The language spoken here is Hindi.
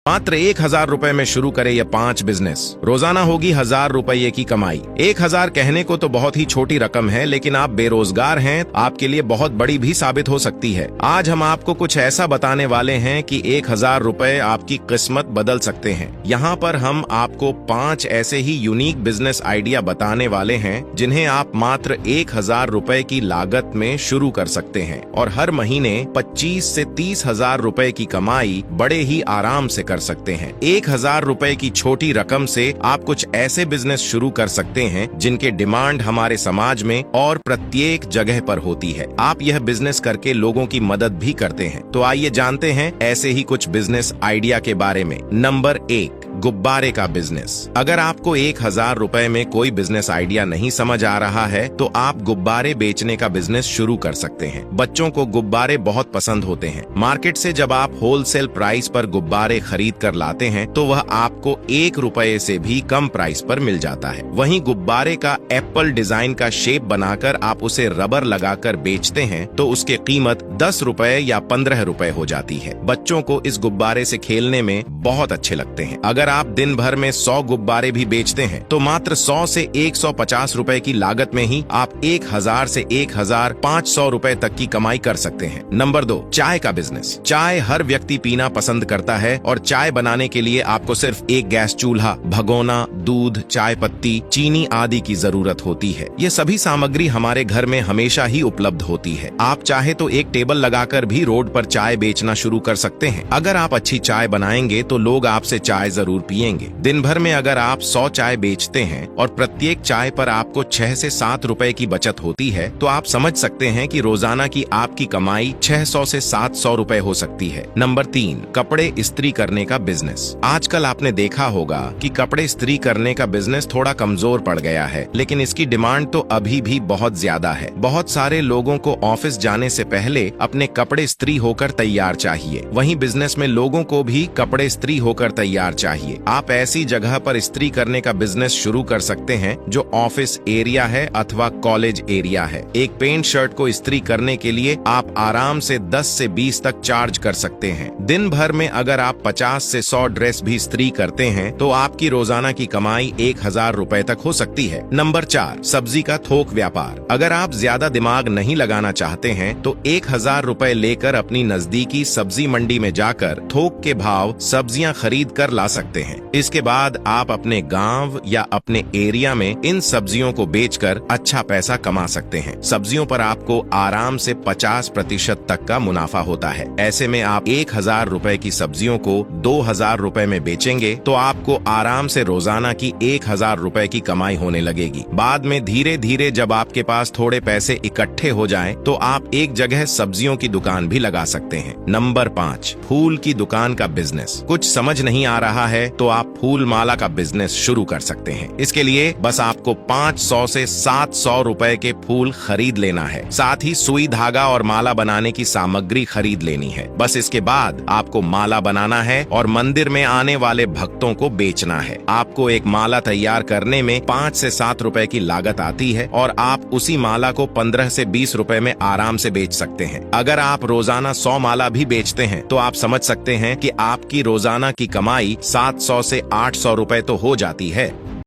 मात्र 1000 रुपए में शुरू करे ये 5 बिजनेस, रोजाना होगी 1000 रुपये की कमाई। 1000 कहने को तो बहुत ही छोटी रकम है, लेकिन आप बेरोजगार हैं, आपके लिए बहुत बड़ी भी साबित हो सकती है। आज हम आपको कुछ ऐसा बताने वाले हैं कि 1000 रुपए आपकी किस्मत बदल सकते हैं। यहाँ पर हम आपको 5 ऐसे ही यूनिक बिजनेस आइडिया बताने वाले हैं जिन्हें आप मात्र 1000 रुपए की लागत में शुरू कर सकते हैं और हर महीने 25 से 30 हजार रुपए की कमाई बड़े ही आराम से कर सकते हैं। 1000 रुपए की छोटी रकम से आप कुछ ऐसे बिजनेस शुरू कर सकते हैं जिनके डिमांड हमारे समाज में और प्रत्येक जगह पर होती है। आप यह बिजनेस करके लोगों की मदद भी करते हैं। तो आइए जानते हैं ऐसे ही कुछ बिजनेस आइडिया के बारे में। नंबर 1, गुब्बारे का बिजनेस। अगर आपको 1000 रुपए में कोई बिजनेस आइडिया नहीं समझ आ रहा है तो आप गुब्बारे बेचने का बिजनेस शुरू कर सकते हैं। बच्चों को गुब्बारे बहुत पसंद होते हैं। मार्केट से जब आप होलसेल प्राइस पर गुब्बारे खरीद कर लाते हैं तो वह आपको 1 रुपए से भी कम प्राइस पर मिल जाता है। वहीं गुब्बारे का एप्पल डिजाइन का शेप बनाकर आप उसे रबर लगाकर बेचते हैं तो उसकी कीमत 10 रुपए या 15 रुपए हो जाती है। बच्चों को इस गुब्बारे से खेलने में बहुत अच्छे लगते हैं। अगर आप दिन भर में 100 गुब्बारे भी बेचते हैं तो मात्र 100 से 150 रुपए की लागत में ही आप 1000 से 1500 रुपए तक की कमाई कर सकते हैं। नंबर 2, चाय का बिजनेस। चाय हर व्यक्ति पीना पसंद करता है और चाय बनाने के लिए आपको सिर्फ एक गैस चूल्हा, भगोना, दूध, चाय पत्ती, चीनी आदि की जरूरत होती है। ये सभी सामग्री हमारे घर में हमेशा ही उपलब्ध होती है। आप चाहे तो एक टेबल लगाकर भी रोड पर चाय बेचना शुरू कर सकते हैं। अगर आप अच्छी चाय बनाएंगे तो लोग आपसे चाय जरूर पिएंगे। दिन भर में अगर आप 100 चाय बेचते हैं और प्रत्येक चाय पर आपको 6 से 7 रुपए की बचत होती है तो आप समझ सकते हैं कि रोजाना की आपकी कमाई 600 से 700 रुपए हो सकती है। नंबर 3, कपड़े इस्त्री करने का बिजनेस। आजकल आपने देखा होगा कि कपड़े इस्त्री करने का बिजनेस थोड़ा कमजोर पड़ गया है, लेकिन इसकी डिमांड तो अभी भी बहुत ज्यादा है। बहुत सारे लोगों को ऑफिस जाने से पहले अपने कपड़े इस्त्री होकर तैयार चाहिए। वहीं बिजनेस में लोगों को भी कपड़े इस्त्री होकर तैयार चाहिए। आप ऐसी जगह पर इस्त्री करने का बिजनेस शुरू कर सकते हैं जो ऑफिस एरिया है अथवा कॉलेज एरिया है। एक पेंट शर्ट को इस्त्री करने के लिए आप आराम से 10 से 20 तक चार्ज कर सकते हैं। दिन भर में अगर आप 50 से 100 ड्रेस भी इस्त्री करते हैं तो आपकी रोजाना की कमाई 1000 रुपए तक हो सकती है। नंबर 4, सब्जी का थोक व्यापार। अगर आप ज्यादा दिमाग नहीं लगाना चाहते हैं तो 1000 रुपए लेकर अपनी नजदीकी सब्जी मंडी में जाकर थोक के भाव सब्जियां खरीद कर ला सकते हैं। इसके बाद आप अपने गांव या अपने एरिया में इन सब्जियों को बेचकर अच्छा पैसा कमा सकते हैं। सब्जियों पर आपको आराम से 50% तक का मुनाफा होता है। ऐसे में आप 1000 रुपए की सब्जियों को 2000 रुपए में बेचेंगे तो आपको आराम से रोजाना की 1000 रुपए की कमाई होने लगेगी। बाद में धीरे धीरे जब आपके पास थोड़े पैसे इकट्ठे हो जाएं, तो आप एक जगह सब्जियों की दुकान भी लगा सकते हैं। नंबर 5, फूल की दुकान का बिजनेस। कुछ समझ नहीं आ रहा है तो आप फूल माला का बिजनेस शुरू कर सकते हैं। इसके लिए बस आपको 500 से 700 रुपए के फूल खरीद लेना है। साथ ही सुई, धागा और माला बनाने की सामग्री खरीद लेनी है। बस इसके बाद आपको माला बनाना है और मंदिर में आने वाले भक्तों को बेचना है। आपको एक माला तैयार करने में 5 से 7 रुपए की लागत आती है और आप उसी माला को 15 से 20 रुपए में आराम से बेच सकते हैं। अगर आप रोजाना 100 माला भी बेचते हैं तो आप समझ सकते हैं कि आपकी रोजाना की कमाई 700 से 800 रुपए तो हो जाती है।